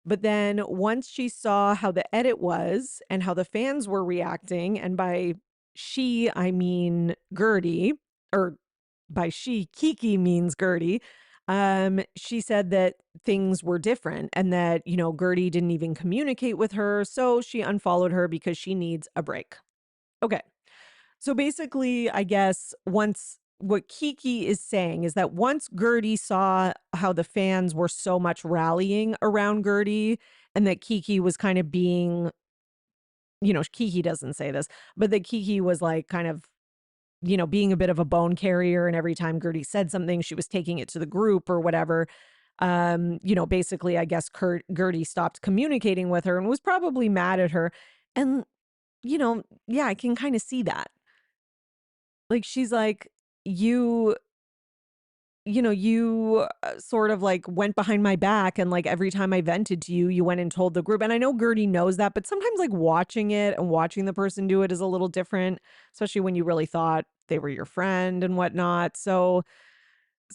But then once she saw how the edit was and how the fans were reacting, and by she, I mean Gertie, or by she, Kiki means Gertie. She said that things were different and that, Gertie didn't even communicate with her. So she unfollowed her because she needs a break. Okay. So basically, I guess what Kiki is saying is that once Gertie saw how the fans were so much rallying around Gertie and that Kiki was kind of being, Kiki doesn't say this, but that Kiki was like kind of being a bit of a bone carrier. And every time Gertie said something, she was taking it to the group or whatever. Basically, I guess Gertie stopped communicating with her and was probably mad at her. And, yeah, I can kind of see that. Like, she's like, you, sort of like went behind my back. And like every time I vented to you, you went and told the group. And I know Gertie knows that, but sometimes like watching it and watching the person do it is a little different, especially when you really thought they were your friend and whatnot. So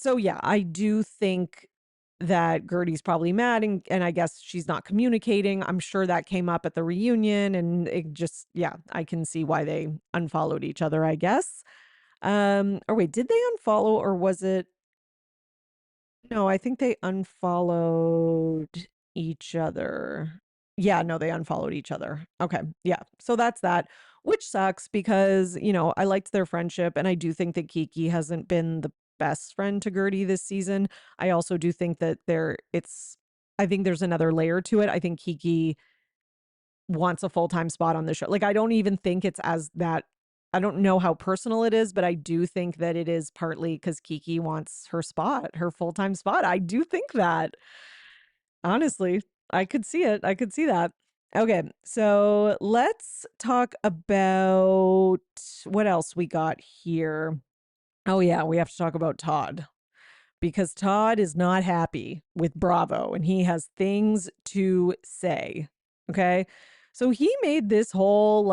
yeah, I do think that Gertie's probably mad and I guess she's not communicating. I'm sure that came up at the reunion and it just, yeah, I can see why they unfollowed each other, I guess. Or wait, did they unfollow or was it? No, I think they unfollowed each other. Yeah, no, they unfollowed each other. Okay. Yeah. So that's that, which sucks because, I liked their friendship and I do think that Kiki hasn't been the best friend to Gertie this season. I also do think that I think there's another layer to it. I think Kiki wants a full-time spot on the show. Like, I don't even think it's as that I don't know how personal it is, but I do think that it is partly because Kiki wants her spot, her full-time spot. I do think that. Honestly, I could see it. I could see that. Okay, so let's talk about what else we got here. Oh yeah, we have to talk about Todd because Todd is not happy with Bravo and he has things to say. Okay. So he made this whole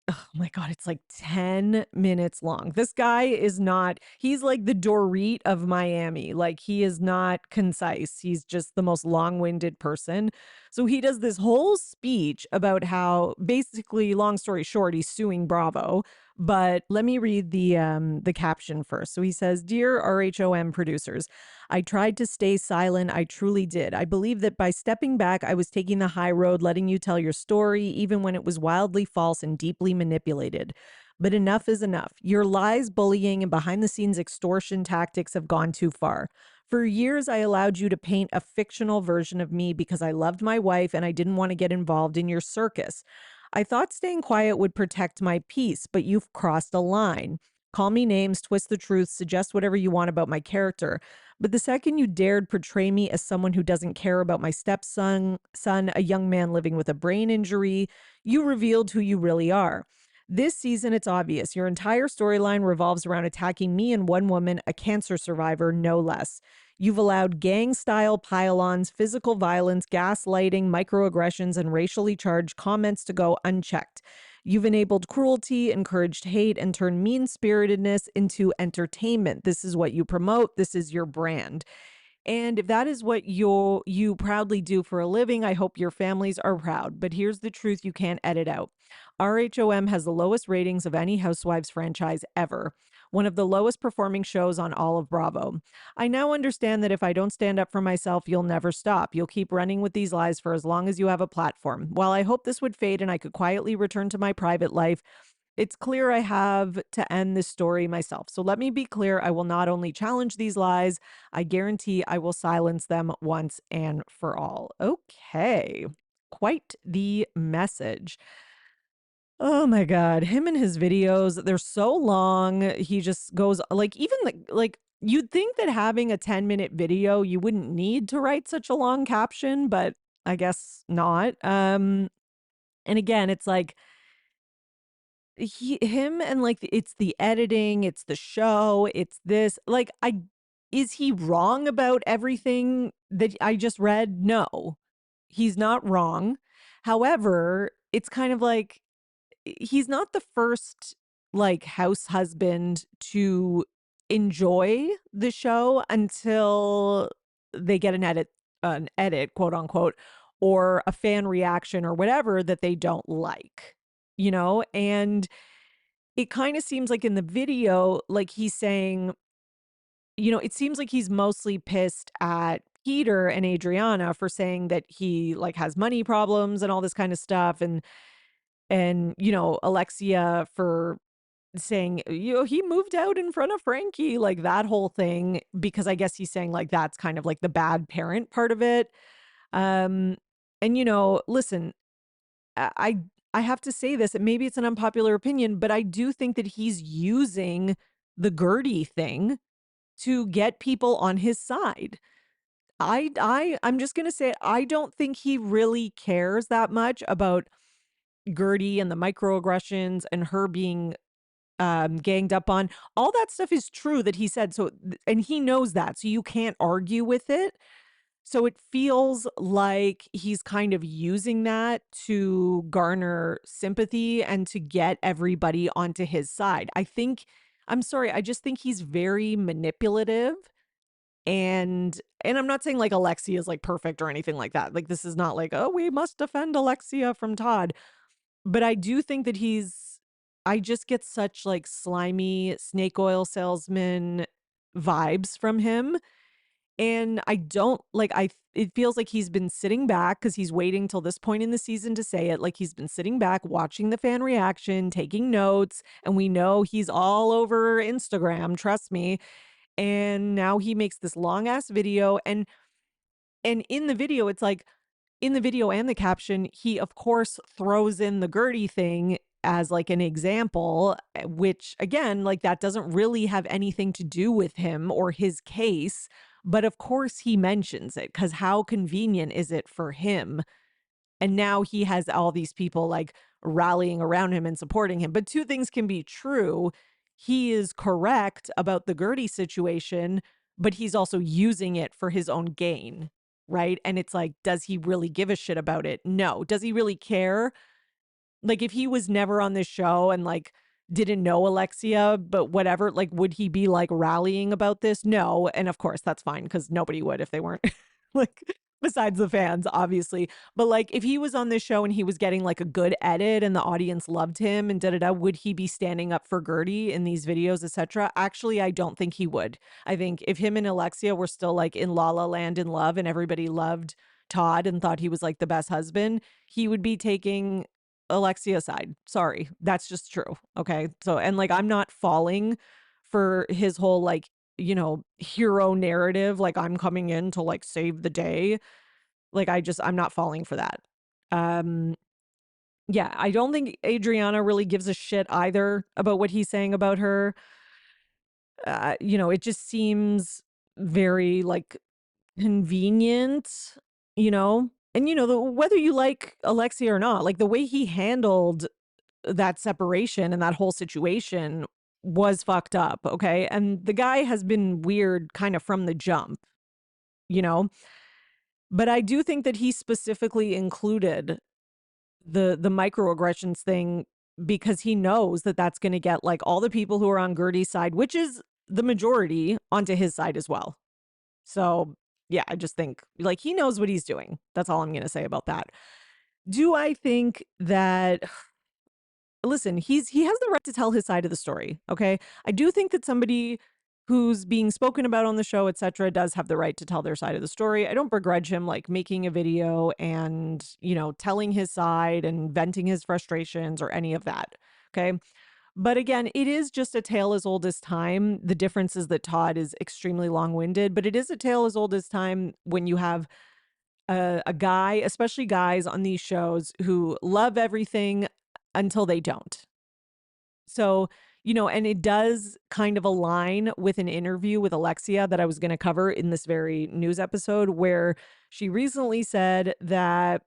oh my God, it's like 10 minutes long. This guy is not, he's like the Dorit of Miami. Like he is not concise. He's just the most long winded person. So he does this whole speech about how basically, long story short, he's suing Bravo. But let me read the caption first. So he says, "Dear RHOM producers, I tried to stay silent. I truly did. I believe that by stepping back, I was taking the high road, letting you tell your story, even when it was wildly false and deeply manipulated. But enough is enough. Your lies, bullying, and behind the scenes extortion tactics have gone too far. For years, I allowed you to paint a fictional version of me because I loved my wife and I didn't want to get involved in your circus. I thought staying quiet would protect my peace, but you've crossed a line. Call me names, twist the truth, suggest whatever you want about my character. But the second you dared portray me as someone who doesn't care about my stepson, a young man living with a brain injury, you revealed who you really are. This season, it's obvious. Your entire storyline revolves around attacking me and one woman, a cancer survivor, no less. You've allowed gang-style pile-ons, physical violence, gaslighting, microaggressions, and racially charged comments to go unchecked. You've enabled cruelty, encouraged hate, and turned mean-spiritedness into entertainment. This is what you promote. This is your brand. And if that is what you proudly do for a living, I hope your families are proud. But here's the truth you can't edit out. RHOM has the lowest ratings of any Housewives franchise ever, one of the lowest performing shows on all of Bravo. I now understand that if I don't stand up for myself, you'll never stop. You'll keep running with these lies for as long as you have a platform. While I hope this would fade and I could quietly return to my private life, it's clear I have to end this story myself. So let me be clear. I will not only challenge these lies, I guarantee I will silence them once and for all. Okay. Quite the message. Oh my God. Him and his videos, they're so long. He just goes even you'd think that having a 10-minute video, you wouldn't need to write such a long caption, but I guess not. And again, it's like him and it's the editing, it's the show, it's this. Is he wrong about everything that I just read? No. He's not wrong. However, it's kind of like he's not the first house husband to enjoy the show until they get an edit, quote unquote, or a fan reaction or whatever that they don't like, and it kind of seems like in the video, like he's saying, it seems like he's mostly pissed at Peter and Adriana for saying that he has money problems and all this kind of stuff, and Alexia for saying, he moved out in front of Frankie, like that whole thing, because I guess he's saying that's kind of like the bad parent part of it. Um, and listen, I I have to say this, and maybe it's an unpopular opinion, but I do think that he's using the Gertie thing to get people on his side. I'm just gonna say it, I don't think he really cares that much about Gertie and the microaggressions and her being ganged up on. All that stuff is true that he said. So, and he knows that. So you can't argue with it. So it feels like he's kind of using that to garner sympathy and to get everybody onto his side. I'm sorry, I just think he's very manipulative. And I'm not saying Alexia is perfect or anything like that. This is not oh, we must defend Alexia from Todd. But I do think that I just get such slimy snake oil salesman vibes from him. And I don't it feels like he's been sitting back because he's waiting till this point in the season to say it. Like he's been sitting back, watching the fan reaction, taking notes. And we know he's all over Instagram, trust me. And now he makes this long ass video, and in the video, it's like in the video and the caption, he of course throws in the Gertie thing as like an example, which again, like that doesn't really have anything to do with him or his case. But of course he mentions it because how convenient is it for him? And now he has all these people like rallying around him and supporting him. But two things can be true. He is correct about the Gertie situation, but he's also using it for his own gain. Right. And it's like, does he really give a shit about it? No. Does he really care? Like, if he was never on this show and, like, didn't know Alexia, but whatever, like, would he be, like, rallying about this? No, and of course, that's fine because nobody would if they weren't, like, besides the fans, obviously. But, like, if he was on this show and he was getting, like, a good edit and the audience loved him and da-da-da, would he be standing up for Gertie in these videos, etcetera? Actually, I don't think he would. I think if him and Alexia were still, like, in La La Land in love and everybody loved Todd and thought he was, like, the best husband, he would be taking Alexia side. Sorry. That's just true. Okay. So, and like, I'm not falling for his whole, like, hero narrative. Like, I'm coming in to like save the day. Like, I'm not falling for that. Um, yeah, I don't think Adriana really gives a shit either about what he's saying about her. It just seems very like convenient, you know? And whether you like Alexia or not, like the way he handled that separation and that whole situation was fucked up, okay? And the guy has been weird kind of from the jump, you know? But I do think that he specifically included the microaggressions thing because he knows that that's going to get like all the people who are on Gertie's side, which is the majority, onto his side as well. So, yeah, I just think like he knows what he's doing. That's all I'm going to say about that. Do I think that listen, he has the right to tell his side of the story, okay? I do think that somebody who's being spoken about on the show, etc., does have the right to tell their side of the story. I don't begrudge him like making a video and, telling his side and venting his frustrations or any of that, okay? But again, it is just a tale as old as time. The difference is that Todd is extremely long-winded, but it is a tale as old as time when you have a guy, especially guys on these shows who love everything until they don't. So, and it does kind of align with an interview with Alexia that I was going to cover in this very news episode, where she recently said that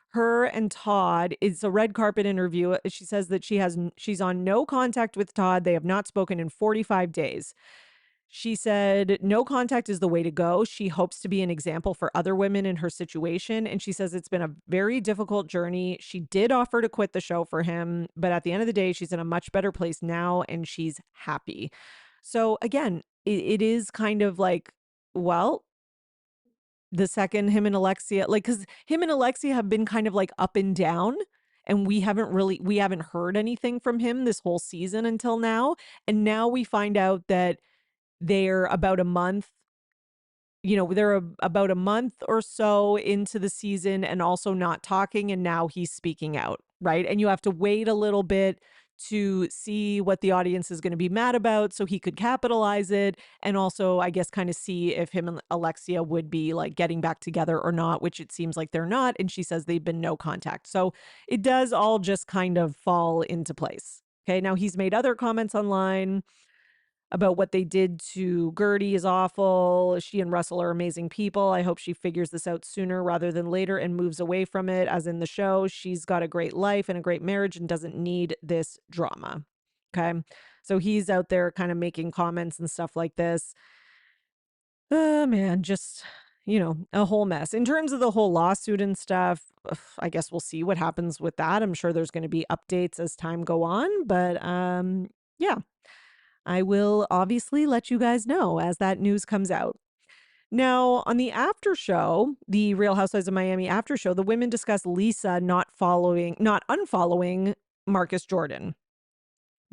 her and Todd, it's a red carpet interview. She says that she's on no contact with Todd. They have not spoken in 45 days. She said, no contact is the way to go. She hopes to be an example for other women in her situation. And she says it's been a very difficult journey. She did offer to quit the show for him, but at the end of the day, she's in a much better place now and she's happy. So again, it is kind of like, well, the second him and Alexia, like, because him and Alexia have been kind of like up and down. And we haven't heard anything from him this whole season until now. And now we find out that they're about a month, about a month or so into the season and also not talking. And now he's speaking out, right? And you have to wait a little bit to see what the audience is going to be mad about so he could capitalize it. And also, I guess, kind of see if him and Alexia would be like getting back together or not, which it seems like they're not. And she says they've been no contact. So it does all just kind of fall into place. Okay. Now he's made other comments online about what they did to Gertie is awful. She and Russell are amazing people. I hope she figures this out sooner rather than later and moves away from it. As in the show, she's got a great life and a great marriage and doesn't need this drama. Okay. So he's out there kind of making comments and stuff like this. Man, just, a whole mess. In terms of the whole lawsuit and stuff, I guess we'll see what happens with that. I'm sure there's going to be updates as time go on, but yeah. I will obviously let you guys know as that news comes out. Now, on the after show, the Real Housewives of Miami after show, the women discuss Lisa not unfollowing Marcus Jordan.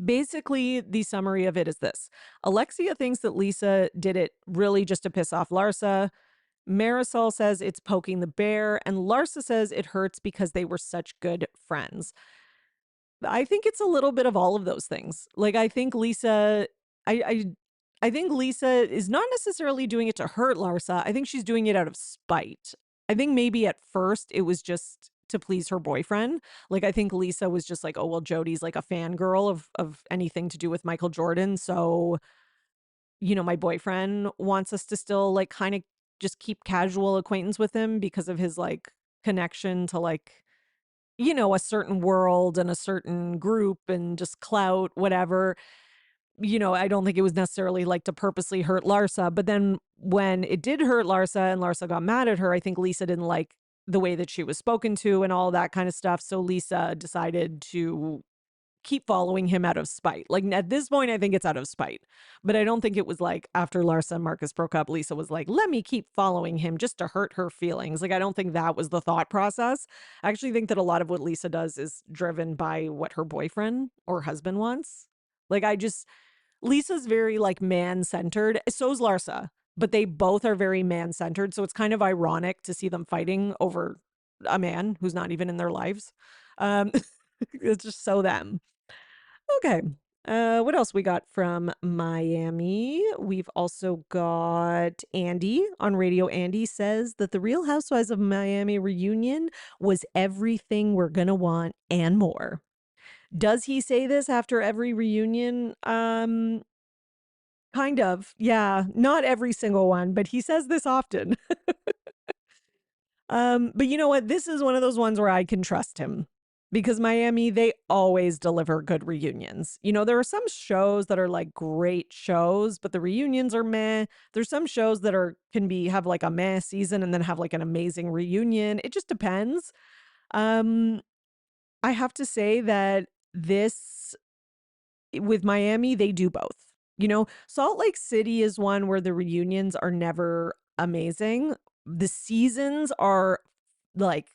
Basically, the summary of it is this. Alexia thinks that Lisa did it really just to piss off Larsa. Marisol says it's poking the bear, and Larsa says it hurts because they were such good friends. I think it's a little bit of all of those things. Like, I think Lisa, I I think Lisa is not necessarily doing it to hurt Larsa. I think she's doing it out of spite. I think maybe at first it was just to please her boyfriend. Like, I think Lisa was just like, oh, well, Jody's like a fangirl of anything to do with Michael Jordan. So, my boyfriend wants us to still like kind of just keep casual acquaintance with him because of his like connection to like, a certain world and a certain group and just clout, whatever. I don't think it was necessarily like to purposely hurt Larsa. But then when it did hurt Larsa and Larsa got mad at her, I think Lisa didn't like the way that she was spoken to and all that kind of stuff. So Lisa decided to keep following him out of spite. Like at this point, I think it's out of spite. But I don't think it was like after Larsa and Marcus broke up, Lisa was like, let me keep following him just to hurt her feelings. Like, I don't think that was the thought process. I actually think that a lot of what Lisa does is driven by what her boyfriend or husband wants. Like, Lisa's very like man-centered. So's Larsa, but they both are very man-centered. So it's kind of ironic to see them fighting over a man who's not even in their lives. It's just so them. Okay. What else we got from Miami? We've also got Andy on radio. Andy says that the Real Housewives of Miami reunion was everything we're gonna want and more. Does he say this after every reunion? Kind of. Yeah, not every single one, but he says this often. But you know what? This is one of those ones where I can trust him because Miami, they always deliver good reunions. There are some shows that are like great shows, but the reunions are meh. There's some shows that have like a meh season and then have like an amazing reunion. It just depends. I have to say that with Miami, they do both. Salt Lake City is one where the reunions are never amazing. The seasons are like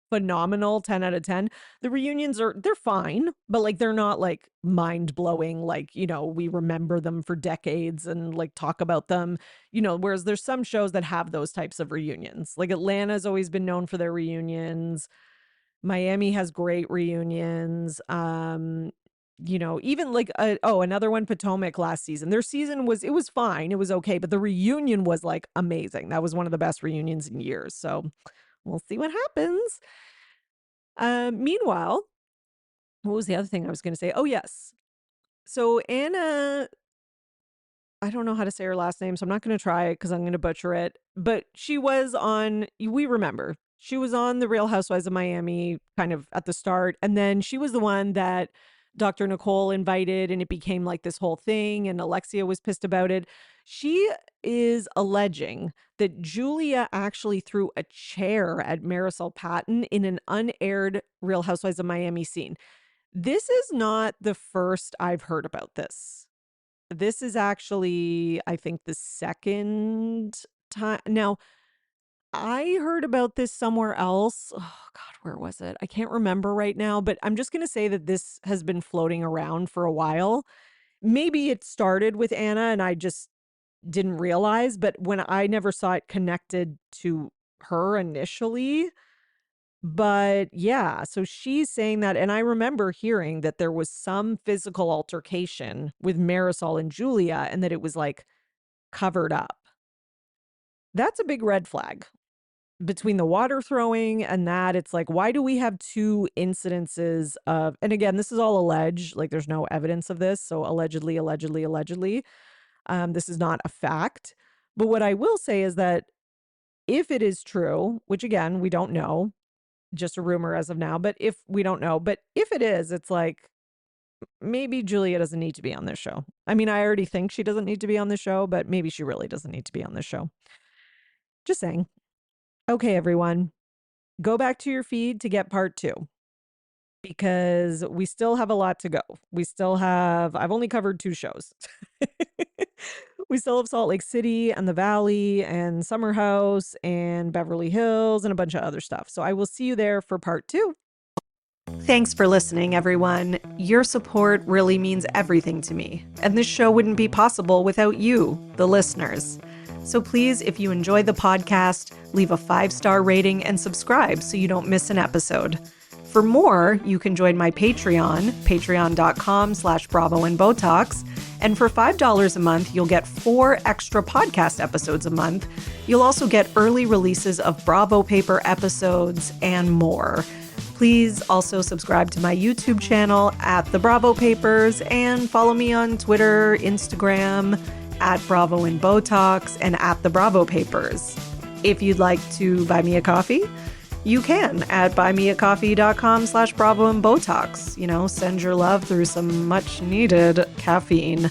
phenomenal, 10 out of 10. The reunions they're fine, but like they're not like mind-blowing, like, we remember them for decades and like talk about them, whereas there's some shows that have those types of reunions. Like Atlanta's always been known for their reunions. Miami has great reunions. Even like another one, Potomac last season. Their season was fine. It was okay, but the reunion was like amazing. That was one of the best reunions in years. So we'll see what happens. Meanwhile, what was the other thing I was going to say? Oh, yes. So Anna, I don't know how to say her last name, so I'm not going to try it because I'm going to butcher it. But she was we remember, she was on The Real Housewives of Miami kind of at the start. And then she was the one that Dr. Nicole invited, and it became like this whole thing, and Alexia was pissed about it. She is alleging that Julia actually threw a chair at Marisol Patton in an unaired Real Housewives of Miami scene. This is not the first I've heard about this. This is actually, I think, the second time. Now, I heard about this somewhere else. Oh, God, where was it? I can't remember right now, but I'm just going to say that this has been floating around for a while. Maybe it started with Anna and I just didn't realize, but when I never saw it connected to her initially. But yeah, so she's saying that. And I remember hearing that there was some physical altercation with Marisol and Julia and that it was like covered up. That's a big red flag. Between the water throwing and that, it's like, why do we have two incidences of, and again, this is all alleged, like there's no evidence of this. So allegedly. This is not a fact. But what I will say is that if it is true, which again, we don't know, just a rumor as of now, but if it is, it's like, maybe Julia doesn't need to be on this show. I mean, I already think she doesn't need to be on the show, but maybe she really doesn't need to be on this show. Just saying. Okay, everyone, go back to your feed to get part 2 because we still have a lot to go. I've only covered 2 shows. We still have Salt Lake City and the Valley and Summer House and Beverly Hills and a bunch of other stuff. So I will see you there for part 2. Thanks for listening, everyone. Your support really means everything to me, and this show wouldn't be possible without you, the listeners. So please, if you enjoy the podcast, leave a 5-star rating and subscribe so you don't miss an episode. For more, you can join my Patreon, patreon.com/Bravo and Botox, And for $5 a month, you'll get 4 extra podcast episodes a month. You'll also get early releases of Bravo Paper episodes and more. Please also subscribe to my YouTube channel at The Bravo Papers and follow me on Twitter, Instagram, at Bravo and Botox, and at The Bravo Papers. If you'd like to buy me a coffee, you can at buymeacoffee.com/Bravo and Botox. Send your love through some much needed caffeine.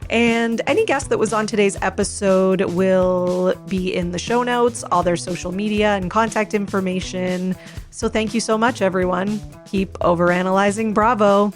And any guest that was on today's episode will be in the show notes, all their social media and contact information. So thank you so much, everyone. Keep overanalyzing Bravo.